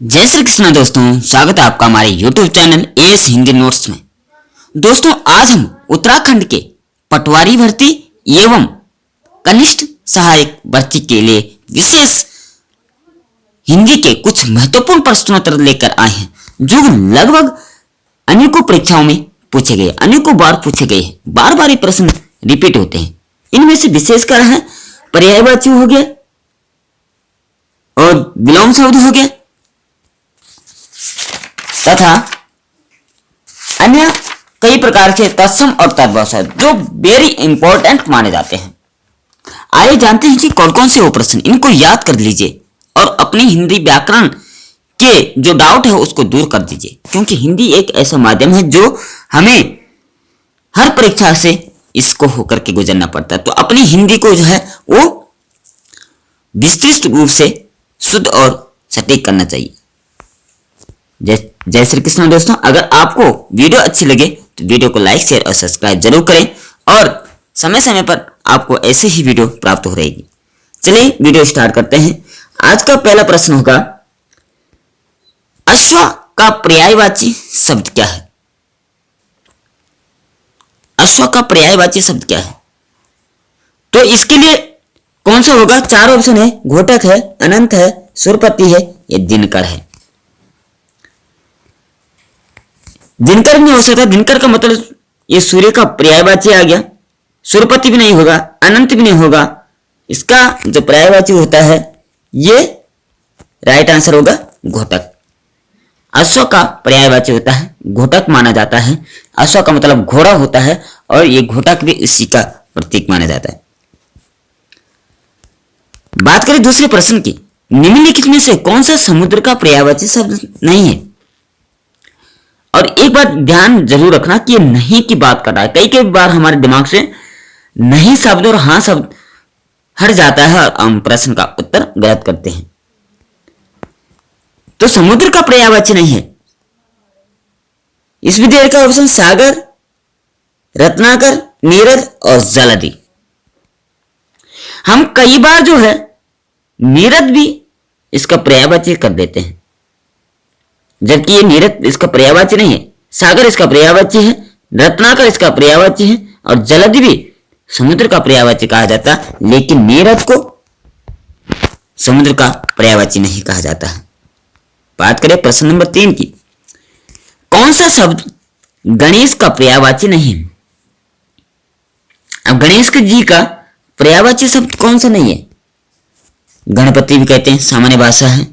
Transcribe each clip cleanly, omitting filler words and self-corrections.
जय श्री कृष्ण दोस्तों, स्वागत है आपका हमारे YouTube channel as Hindi notes में। दोस्तों, आज हम उत्तराखंड के पटवारी भर्ती एवं कनिष्ठ सहायक भर्ती के लिए विशेष हिंदी के कुछ महत्वपूर्ण प्रश्नोत्तर लेकर आए हैं, जो लगभग अनेकों परीक्षाओं में पूछे गए, अनेकों बार पूछे गए हैं। बार बार ये प्रश्न रिपीट होते हैं। इनमें से विशेषकर है पर्यायवाची हो गया और विलोम शब्द हो गया तथा अन्य कई प्रकार के तत्सम और तद्भव शब्द जो वेरी इंपॉर्टेंट माने जाते हैं। आइए जानते हैं कि कौन कौन से वो प्रश्न, इनको याद कर लीजिए और अपनी हिंदी व्याकरण के जो डाउट है उसको दूर कर दीजिए, क्योंकि हिंदी एक ऐसा माध्यम है जो हमें हर परीक्षा से इसको होकर के गुजरना पड़ता है। तो अपनी हिंदी को जो है वो विस्तृत रूप से शुद्ध और सटीक करना चाहिए। जय श्री कृष्ण दोस्तों, अगर आपको वीडियो अच्छी लगे तो वीडियो को लाइक शेयर और सब्सक्राइब जरूर करें और समय समय पर आपको ऐसे ही वीडियो प्राप्त हो रहेगी। चलिए वीडियो स्टार्ट करते हैं। आज का पहला प्रश्न होगा, अश्व का पर्यायवाची शब्द क्या है? अश्व का पर्यायवाची शब्द क्या है? तो इसके लिए कौन सा होगा? चार ऑप्शन है, घोटक है, अनंत है, सुरपति है या दिनकर है। दिनकर नहीं हो सकता, दिनकर का मतलब ये सूर्य का पर्यायवाची आ गया। सुरपति भी नहीं होगा, अनंत भी नहीं होगा। इसका जो पर्यायवाची होता है ये राइट आंसर होगा घोटक। अश्व का पर्यायवाची होता है घोटक माना जाता है। अश्व का मतलब घोड़ा होता है और ये घोटक भी इसी का प्रतीक माना जाता है। बात करें दूसरे प्रश्न की, निम्नलिखित में से कौन सा समुद्र का पर्यायवाची शब्द नहीं है? और एक बात ध्यान जरूर रखना कि ये नहीं की बात कर रहा है। कई बार हमारे दिमाग से नहीं शब्द और हाँ शब्द हट जाता है और हम प्रश्न का उत्तर गलत करते हैं। तो समुद्र का पर्यायवाची नहीं है। इस विधेयक का ऑप्शन सागर, रत्नाकर, नीरद और जलधि। हम कई बार जो है नीरद भी इसका पर्यायवाची कर देते हैं, जबकि ये नीरद इसका पर्यायवाची नहीं है। सागर इसका पर्यायवाची है, रत्नाकर इसका पर्यायवाची है और जलधि भी समुद्र का पर्यायवाची कहा जाता है, लेकिन नीरद को समुद्र का पर्यायवाची नहीं कहा जाता है। बात करें प्रश्न नंबर 3 की, कौन सा शब्द गणेश का पर्यायवाची नहीं है? अब गणेश जी का पर्यायवाची शब्द कौन सा नहीं है? गणपति भी कहते हैं, सामान्य भाषा है।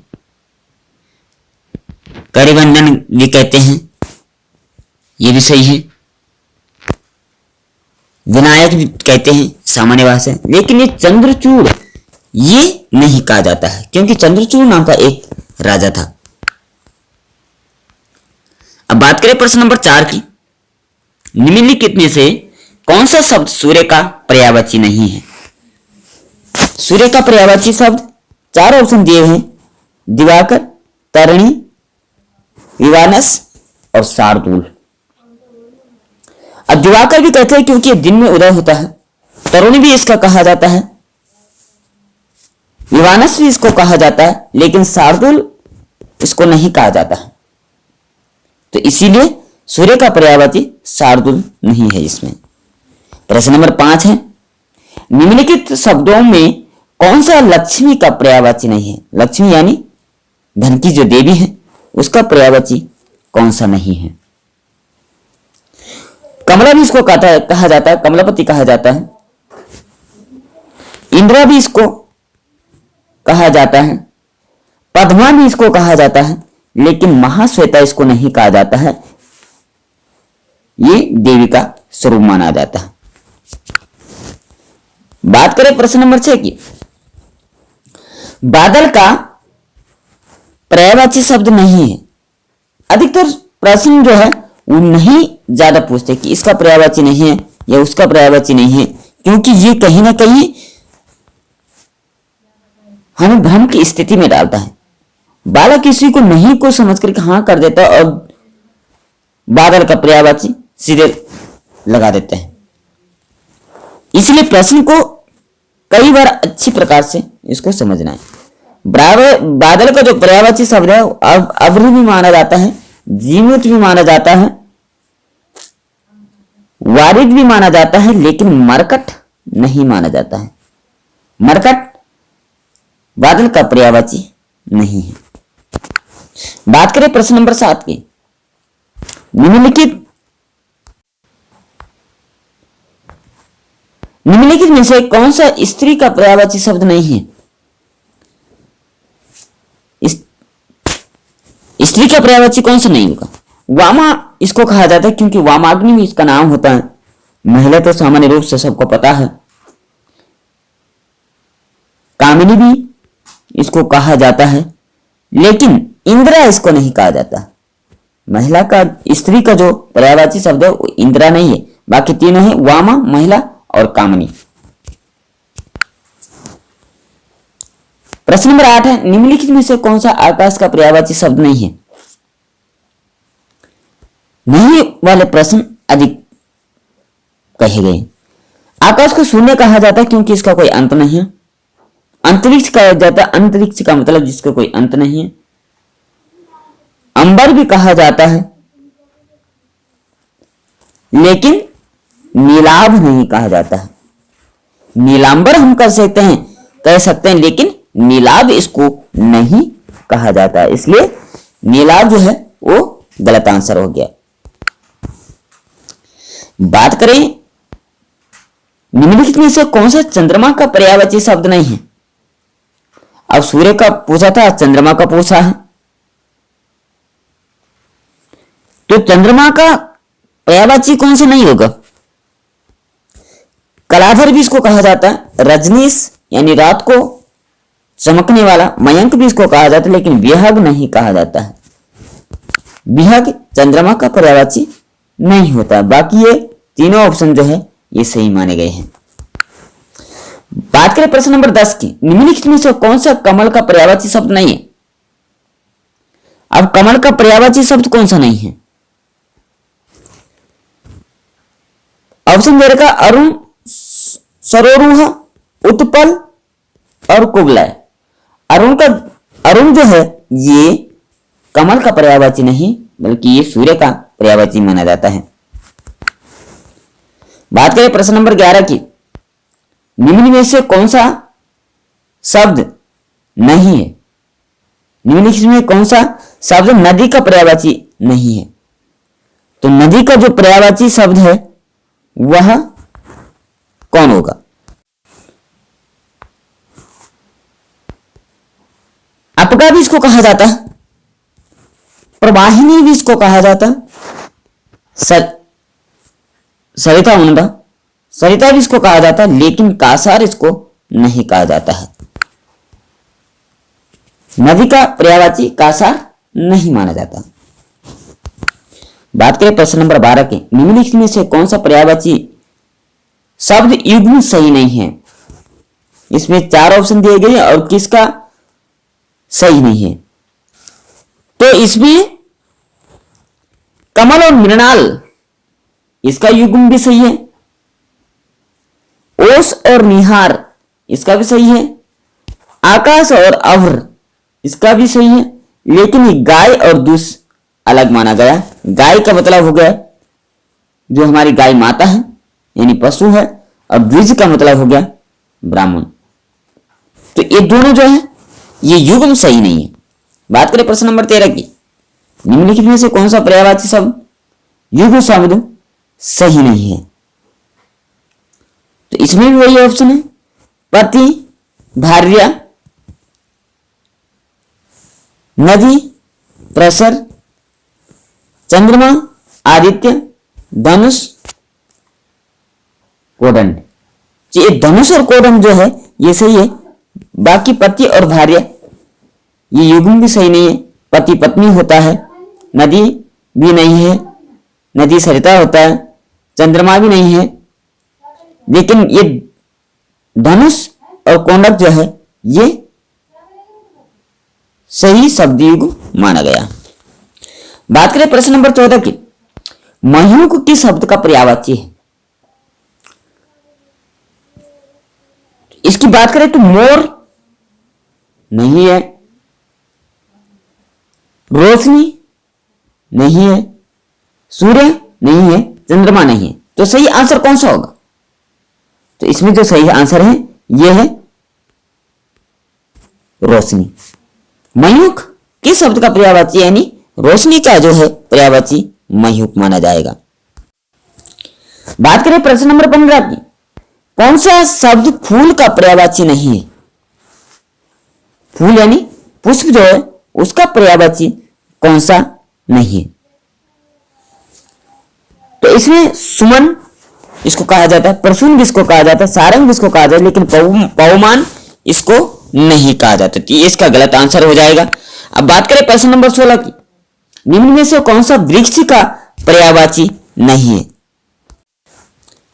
करिबंधन भी कहते हैं, ये भी सही है। विनायक भी कहते हैं, सामान्य भाषा है। लेकिन ये चंद्रचूड़ ये नहीं कहा जाता है, क्योंकि चंद्रचूड़ नाम का एक राजा था। अब बात करें प्रश्न नंबर 4 की, निम्नलिखित में से कौन सा शब्द सूर्य का पर्यायवाची नहीं है? सूर्य का पर्यायवाची शब्द चार ऑप्शन दिए हैं, दिवाकर, तरणी, विवानस और शार्दूल। अब दिवाकर भी कहते हैं क्योंकि दिन में उदय होता है, तरुणी भी इसका कहा जाता है, विवानस भी इसको कहा जाता है, लेकिन शार्दूल इसको नहीं कहा जाता है। तो इसीलिए सूर्य का पर्यायवाची शार्दूल नहीं है इसमें। प्रश्न नंबर 5 है, निम्नलिखित शब्दों में कौन सा लक्ष्मी का पर्यायवाची नहीं है? लक्ष्मी यानी धन की जो देवी है उसका पर्यायवाची कौन सा नहीं है? कमला भी इसको कहा जाता है, कमलापति कहा जाता है। इंद्रा भी इसको कहा जाता है, पद्मा भी इसको कहा जाता है, लेकिन महाश्वेता इसको नहीं कहा जाता है। ये देवी का स्वरूप माना जाता है। बात करें प्रश्न नंबर 6 की, बादल का पर्यायवाची शब्द नहीं है। अधिकतर प्रश्न जो है वो नहीं ज्यादा पूछते कि इसका पर्यायवाची नहीं है या उसका पर्यायवाची नहीं है, क्योंकि ये कहीं ना कहीं हमें भ्रम की स्थिति में डालता है। बालक किसी को नहीं को समझ करके हाँ कर देता है और बादल का पर्यायवाची सीधे लगा देते हैं। इसलिए प्रश्न को कई बार अच्छी प्रकार से इसको समझना है। बादल का जो पर्यायवाची शब्द है अब अभ्र भी माना जाता है, जीमूत भी माना जाता है, वारिद भी माना जाता है, लेकिन मरकट नहीं माना जाता है। मरकट बादल का पर्यायवाची नहीं है। बात करें प्रश्न नंबर 7 की। निम्नलिखित में से कौन सा स्त्री का पर्यायवाची शब्द नहीं है? स्त्री का पर्यायवाची कौन सा नहीं होगा? वामा इसको कहा जाता है क्योंकि वामाग्नि भी इसका नाम होता है। महिला तो सामान्य रूप से सबको पता है। कामिनी भी इसको कहा जाता है, लेकिन इंदिरा इसको नहीं कहा जाता। महिला का, स्त्री का जो पर्यायवाची शब्द है वो इंदिरा नहीं है, बाकी तीनों है, वामा, महिला और कामिनी। प्रश्न नंबर 8 है, निम्नलिखित में से कौन सा आकाश का पर्यायवाची शब्द नहीं है? नहीं वाले प्रश्न अधिक कहे गए। आकाश को शून्य कहा जाता है क्योंकि इसका कोई अंत नहीं है। अंतरिक्ष कहा जाता है, अंतरिक्ष का मतलब जिसका कोई अंत नहीं है। अंबर भी कहा जाता है, लेकिन नीलाभ नहीं कहा जाता है। नीलांबर हम कह सकते हैं, लेकिन नीलाभ इसको नहीं कहा जाता है, इसलिए नीलाभ जो है वो गलत आंसर हो गया। बात करें निम्नलिखित में से कौन सा चंद्रमा का पर्यायवाची शब्द नहीं है? अब सूर्य का पूछा था, चंद्रमा का पूछा है, तो चंद्रमा का पर्यायवाची कौन सा नहीं होगा? कलाधर भी इसको कहा जाता है, रजनीश यानी रात को चमकने वाला, मयंक भी इसको कहा जाता है, लेकिन विहग नहीं कहा जाता है। विहग चंद्रमा का पर्यायवाची नहीं होता। बाकी ये तीनों ऑप्शन जो है ये सही माने गए हैं। बात करें प्रश्न नंबर 10 की। निम्नलिखित में से कौन सा कमल का पर्यायवाची शब्द नहीं है? अब कमल का पर्यायवाची शब्द कौन सा नहीं है? ऑप्शन दे रखा अरुण, सरोरुह, उत्पल और कुबलय। अरुण जो है ये कमल का पर्यायवाची नहीं, बल्कि ये सूर्य का पर्यायवाची माना जाता है। बात करें प्रश्न नंबर 11 की। निम्न में से कौन सा शब्द नहीं है? निम्नलिखित में कौन सा शब्द नदी का पर्यायवाची नहीं है? तो नदी का जो पर्यायवाची शब्द है वह कौन होगा? अपका भी इसको कहा जाता है, प्रवाहिनी भी इसको कहा जाता है, सरिता भी इसको कहा जाता है, लेकिन कासार इसको नहीं कहा जाता है। नदी का पर्यायवाची कासार नहीं माना जाता। बात करें प्रश्न नंबर 12 के। निम्नलिखित में से कौन सा पर्यायवाची शब्द युग्म सही नहीं है? इसमें 4 ऑप्शन दिए गए और किसका सही नहीं है? तो इसमें कमल और मृणाल इसका युग्म भी सही है। ओस और निहार इसका भी सही है। आकाश और अभ्र इसका भी सही है, लेकिन गाय और दुस अलग माना गया। गाय का मतलब हो गया जो हमारी गाय माता है यानी पशु है, और द्विज का मतलब हो गया ब्राह्मण। तो ये दोनों जो है ये युग्म सही नहीं है। बात करें प्रश्न नंबर 13 की। निम्नलिखित में से कौन सा पर्यायवाची शब्द युग्म शब्द सही नहीं है? तो इसमें भी वही ऑप्शन है, पति, भार्या, नदी, प्रसर, चंद्रमा, आदित्य, धनुष, कोदंड। ये धनुष और कोदंड जो है ये सही है। बाकी पति और भार्या ये युग्म भी सही नहीं है। पति पत्नी होता है, नदी भी नहीं है, नदी सरिता होता है, चंद्रमा भी नहीं है, लेकिन ये धनुष और कोंडक जो है ये सही शब्द युग्म माना गया। बात करें प्रश्न नंबर 14 की। मयूख किस शब्द का पर्यायवाची है? इसकी बात करें तो मोर नहीं है। रोशनी नहीं है। सूर्य नहीं है। चंद्रमा नहीं है। तो सही आंसर कौन सा होगा? तो इसमें जो सही आंसर है यह है रोशनी। मयूख किस शब्द का पर्यायवाची यानी रोशनी का जो है पर्यायवाची मयूख माना जाएगा। बात करें प्रश्न नंबर 15 की, कौन सा शब्द फूल का पर्यायवाची नहीं है? फूल यानी पुष्प जो है उसका पर्यायवाची कौन सा नहीं है? तो इसमें सुमन इसको कहा जाता है, प्रसून जिसको कहा जाता है, सारंग जिसको कहा जाता है, लेकिन पवमान इसको नहीं कहा जाता। तो ये इसका गलत आंसर हो जाएगा। अब बात करें प्रश्न नंबर 16 की, निम्न में से कौन सा वृक्ष का पर्यायवाची नहीं है?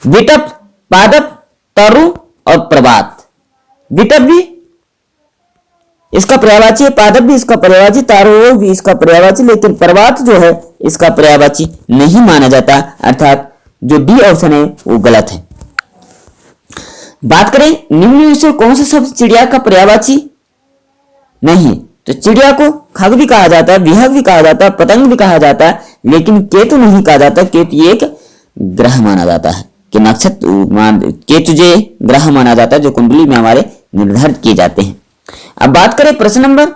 विटप, पादप, तरु और प्रभात। विटप भी इसका पर्यायवाची है, पादप भी इसका पर्यायवाची, तारो भी इसका पर्यायवाची, लेकिन प्रभात जो है इसका पर्यायवाची नहीं माना जाता, अर्थात जो डी ऑप्शन है वो गलत है। बात करें निम्न में से कौन सा शब्द चिड़िया का पर्यायवाची नहीं? तो चिड़िया को खग भी कहा जाता है, विहग भी कहा जाता है, पतंग भी कहा जाता है, लेकिन केतु नहीं कहा जाता। केतु एक ग्रह माना जाता है कि नक्षत्र केतु जो ग्रह माना जाता है जो कुंडली में हमारे निर्धारित किए जाते हैं। अब बात करें प्रश्न नंबर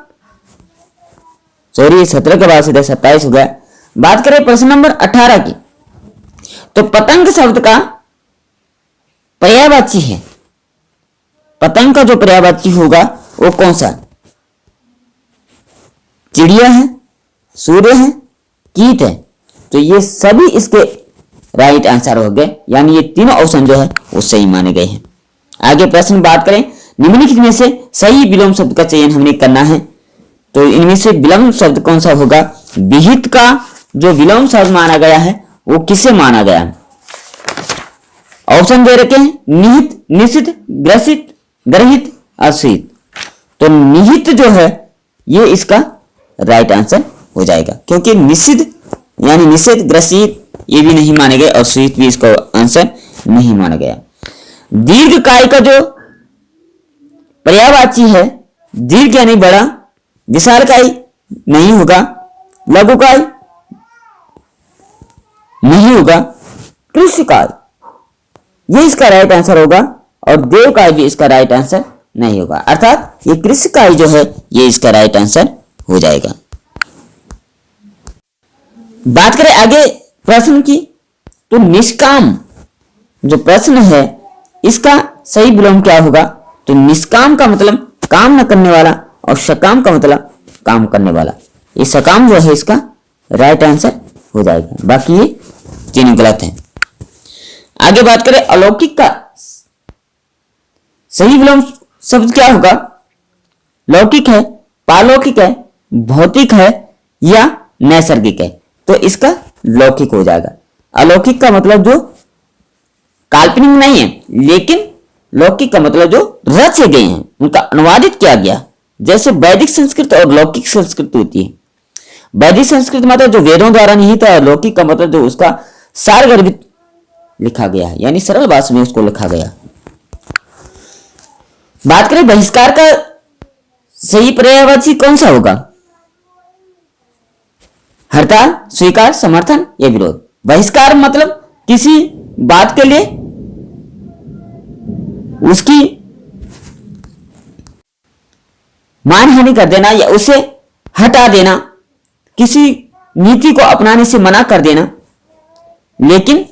17 के बाद सीधे 27 हो गया। बात करें प्रश्न नंबर 18 की, तो पतंग शब्द का पर्यायवाची है, पतंग का जो पर्यायवाची होगा वो कौन सा? चिड़िया है, सूर्य है, कीट है। तो ये सभी इसके राइट आंसर हो गए, यानी ये तीनों ऑप्शन जो है वो सही माने गए हैं। आगे प्रश्न बात करें, निम्नलिखित में से सही विलोम शब्द का चयन हमने करना है। तो इनमें से विलोम शब्द कौन सा होगा? विहित का जो विलोम शब्द माना गया है वो किसे माना गया है? ऑप्शन दे रखे हैं, निहित, निषिद्ध, ग्रसित, ग्रहित, असित। तो निहित जो है ये इसका राइट आंसर हो जाएगा, क्योंकि निषिद्ध यानी निषेध, ग्रसित ये भी नहीं माने गए और असित भी इसका आंसर नहीं माना गया। दीर्घकाय का जो पर्यायवाची है, दीर्घ यानी बड़ा, विशालकाय नहीं होगा, लघुकाय नहीं होगा, कृष्णकाय ये इसका राइट आंसर होगा, और देवकाय भी इसका राइट आंसर नहीं होगा, अर्थात ये कृष्णकाय जो है ये इसका राइट आंसर हो जाएगा। बात करें आगे प्रश्न की, तो निष्काम जो प्रश्न है इसका सही विलोम क्या होगा? तो निष्काम का मतलब काम न करने वाला और सकाम का मतलब काम करने वाला। ये सकाम जो है इसका राइट आंसर हो जाएगा, बाकी ये तीनों गलत है। आगे बात करें अलौकिक का सही विलोम शब्द क्या होगा? लौकिक है, पालौकिक है, भौतिक है या नैसर्गिक है? तो इसका लौकिक हो जाएगा। अलौकिक का मतलब जो काल्पनिक नहीं है, लेकिन लौकिक का मतलब जो रचे गए हैं, उनका अनुवादित किया गया, जैसे वैदिक संस्कृत और लौकिक संस्कृत होती है। वैदिक संस्कृत मतलब जो वेदों द्वारा निहित है, लौकिक का मतलब जो उसका सारगर्भित लिखा गया है, यानी सरल भाषा में उसको लिखा गया। बात करें बहिष्कार का सही पर्यायवाची कौन सा होगा? हड़ताल, स्वीकार, समर्थन या विरोध। बहिष्कार मतलब किसी बात के लिए उसकी मानहानि कर देना या उसे हटा देना, किसी नीति को अपनाने से मना कर देना। लेकिन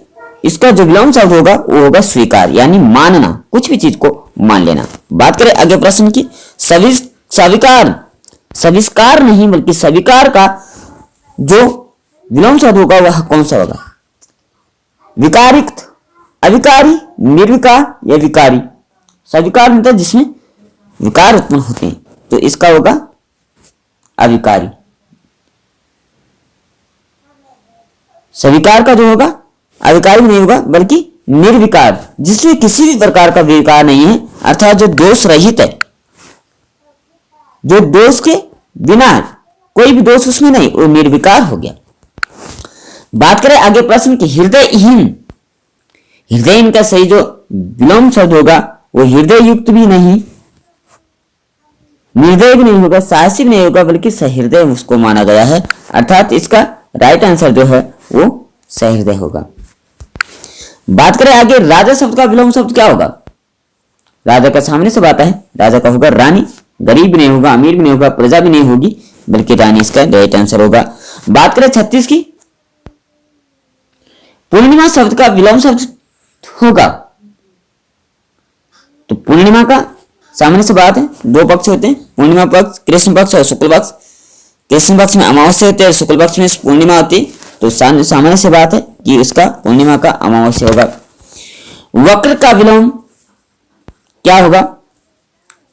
इसका जो विलोम शब्द होगा वो होगा स्वीकार, यानी मानना, कुछ भी चीज को मान लेना। बात करें आगे प्रश्न की, स्वीकार, स्वीकार नहीं बल्कि स्वीकार का जो विलोम शब्द होगा वह कौन सा होगा? विकारित, अविकारी, निर्विकार या विकारी। स्वीकार मतलब जिसमें विकार उत्पन्न होते हैं, तो इसका होगा अविकारी। स्वीकार का जो होगा अविकारी नहीं होगा बल्कि निर्विकार, जिसमें किसी भी प्रकार का विकार नहीं है, अर्थात जो दोष रहित है, जो दोष के बिना, कोई भी दोष उसमें नहीं, वो निर्विकार हो गया। बात करें आगे प्रश्न की, हृदयहीन। हृदयहीन का सही जो विलोम शब्द होगा वो हृदय युक्त भी नहीं, निर्दयी भी नहीं होगा, साहसी भी नहीं होगा, बल्कि सहृदय उसको माना गया है। अर्थात इसका राइट आंसर जो है वो सहृदय होगा। बात करें आगे, राजा शब्द का विलोम शब्द क्या होगा? राजा का सामने सब आता है, राजा का होगा रानी। गरीब भी नहीं होगा, अमीर भी नहीं होगा, प्रजा भी नहीं होगी, बल्कि रानी इसका राइट आंसर होगा। बात करें 36 की, पूर्णिमा शब्द का विलोम शब्द होगा। तो पूर्णिमा का सामने से बात है, दो पक्ष होते हैं, पूर्णिमा पक्ष, कृष्ण पक्ष और शुक्ल पक्ष। कृष्ण पक्ष में अमावस्या होती है, शुक्ल पक्ष में पूर्णिमा होती है। तो सामने से बात है कि इसका पूर्णिमा का अमावस्या होगा। वक्र का विलोम क्या होगा?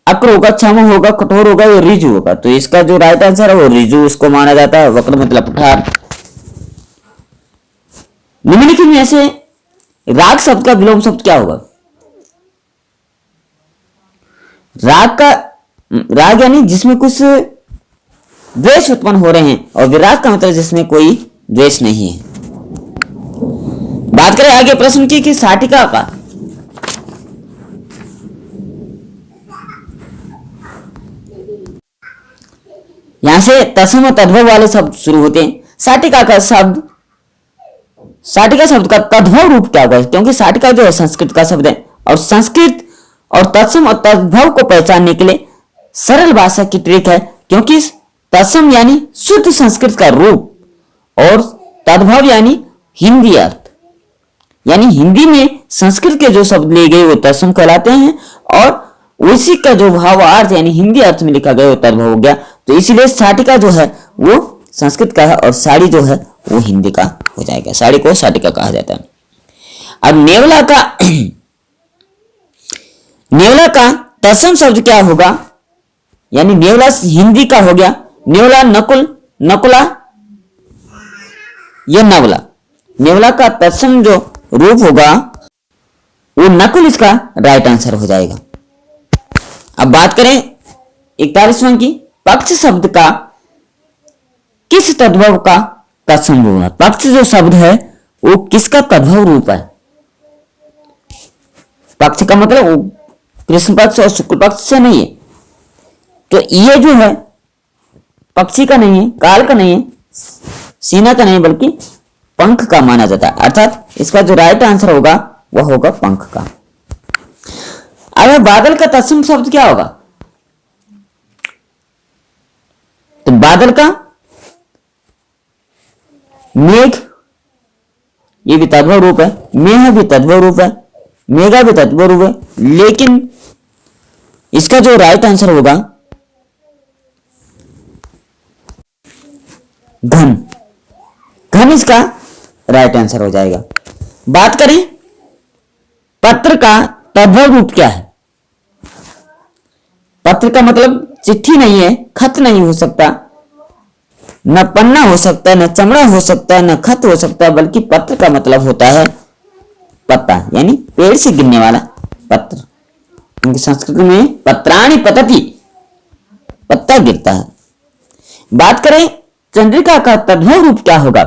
अक्र होगा, क्षम होगा, कठोर होगा, या रिजु होगा। तो इसका जो राइट आंसर है वो रिजु उसको माना जाता है। वक्र मतलब पठार। निम्नलिखित में से राग शब्द का विलोम शब्द क्या होगा? राग यानी जिसमें कुछ द्वेष उत्पन्न हो रहे हैं, और विराग का मतलब जिसमें कोई द्वेष नहीं है। बात करें आगे प्रश्न की कि साटिका का यहां से तत्सम और तद्भव वाले शब्द शुरू होते हैं। साटिका शब्द का तद्भव रूप क्या होगा? क्योंकि साटिका जो है संस्कृत का शब्द है, और संस्कृत और तत्सम और तद्भव को पहचानने के लिए सरल भाषा की ट्रिक है। क्योंकि तत्सम यानी शुद्ध संस्कृत का रूप, और तद्भव यानी हिंदी अर्थ, यानी हिंदी में संस्कृत के जो शब्द लिए गए वो तत्सम कहलाते हैं, और उसी का जो भावार्थ यानी हिंदी अर्थ में लिखा गया वो तद्भव हो गया। तो इसीलिए साटिका जो है वो संस्कृत का है, और साड़ी जो है वो हिंदी का हो जाएगा। साड़ी को साटिका कहा जाता है। अब नेवला का तत्सम शब्द क्या होगा? यानी नेवला हिंदी का हो गया, नेवला नकुल, नकुला, यह नवला। नेवला का तत्सम जो रूप होगा वो नकुल इसका राइट आंसर हो जाएगा। अब बात करें 41वां की, पक्ष शब्द का किस तद्भव का तत्सम रूप है? पक्ष जो शब्द है वो किसका तद्भव रूप है? पक्ष का मतलब कृष्ण पक्ष और शुक्ल पक्ष से नहीं है। तो ये जो है पक्षी का नहीं है, काल का नहीं है, सीना का नहीं, बल्कि पंख का माना जाता है। अर्थात इसका जो राइट आंसर होगा वह होगा पंख का। अगर बादल का तत्सम शब्द क्या होगा? तो बादल का मेघ, ये भी तद्भव रूप है, मेघ भी तद्भव रूप है, मेघा भी तद्भव रूप है, लेकिन इसका जो राइट आंसर होगा घन, घन इसका राइट आंसर हो जाएगा। बात करें पत्र का तद्भव रूप क्या है? पत्र का मतलब चिट्ठी नहीं है, खत नहीं हो सकता, न पन्ना हो सकता है, न चमड़ा हो सकता है, न खत हो सकता है, बल्कि पत्र का मतलब होता है पत्ता, यानी पेड़ से गिरने वाला पत्र। क्योंकि संस्कृत में पत्राणि पतति, पत्ता गिरता है। बात करें चंद्रिका का तद्भव रूप क्या होगा?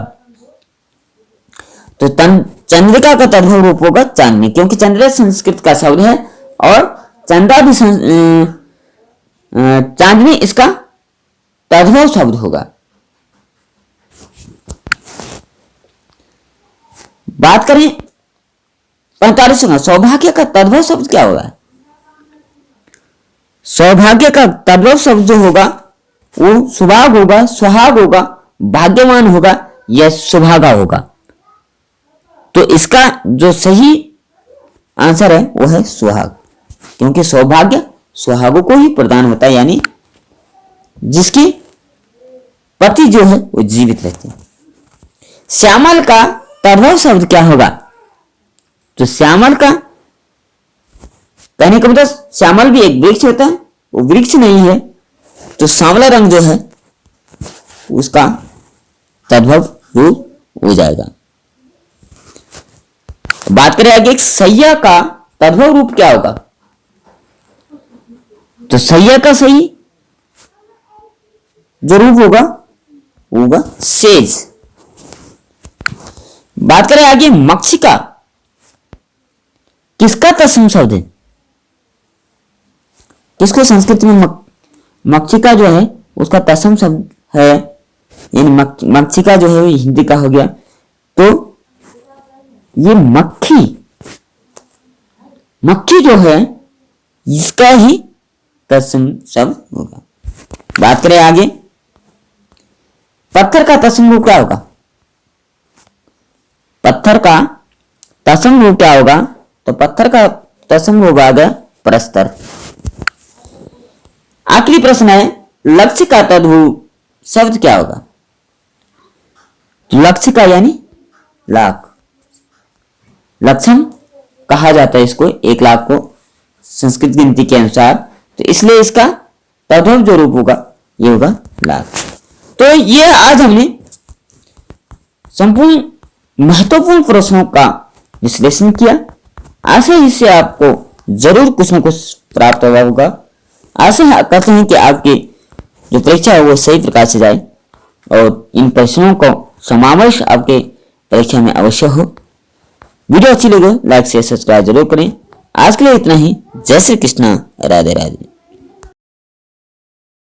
तो चंद्रिका का तद्भव रूप होगा चांदनी, क्योंकि चंद्र संस्कृत का शब्द है, और चंद्रा भी चांदनी इसका तद्भव शब्द होगा। बात करें 45वां, सौभाग्य का तद्भव शब्द क्या होगा? सौभाग्य का तद्भव शब्द जो होगा वो सुभाग होगा, सुहाग होगा, भाग्यवान होगा, या सुभागा होगा। तो इसका जो सही आंसर है वो है सुहाग, क्योंकि सौभाग्य सुहागों को ही प्रदान होता है, यानी जिसकी पति जो है वो जीवित रहते हैं। श्यामल का तद्भव शब्द क्या होगा? तो श्यामल का कहने का मतलब श्यामल भी एक वृक्ष होता है, वो वृक्ष नहीं है, तो सांवला रंग जो है उसका तद्भव रूप हो जाएगा। बात करें आगे सैया का तद्भव रूप क्या होगा? तो सैया का सही जो रूप होगा वो होगा सेज। बात करें आगे मक्षिका किसका तत्सम शब्द है? किसको संस्कृत में मक्षिका जो है उसका तत्सम शब्द है, यानी मक्षिका जो है हिंदी का हो गया। तो ये मक्खी जो है इसका ही तत्सम शब्द होगा। बात करें आगे, पत्थर का तत्सम रूप क्या होगा? पत्थर का तत्सम रूप क्या होगा? तो पत्थर का तत्सम रूप आ गया प्रस्तर। आखिरी प्रश्न है, लक्ष्य का तद्भव शब्द क्या होगा? लक्ष्य का यानी लाख, लक्षम कहा जाता है इसको, 1 लाख को संस्कृत गिनती के अनुसार। तो इसलिए इसका तद्भव जो रूप होगा ये होगा लाख। तो ये आज हमने संपूर्ण महत्वपूर्ण प्रश्नों का विश्लेषण किया। आशा है इससे आपको जरूर कुछ न कुछ प्राप्त हुआ होगा। आशा करते हैं कि आपकी जो परीक्षा है वो सही प्रकार से जाए और इन प्रश्नों को समावेश आपके परीक्षा में अवश्य हो। वीडियो अच्छी लगे लाइक शेयर सब्सक्राइब जरूर करें। आज के लिए इतना ही। जय श्री कृष्णा, राधे राधे।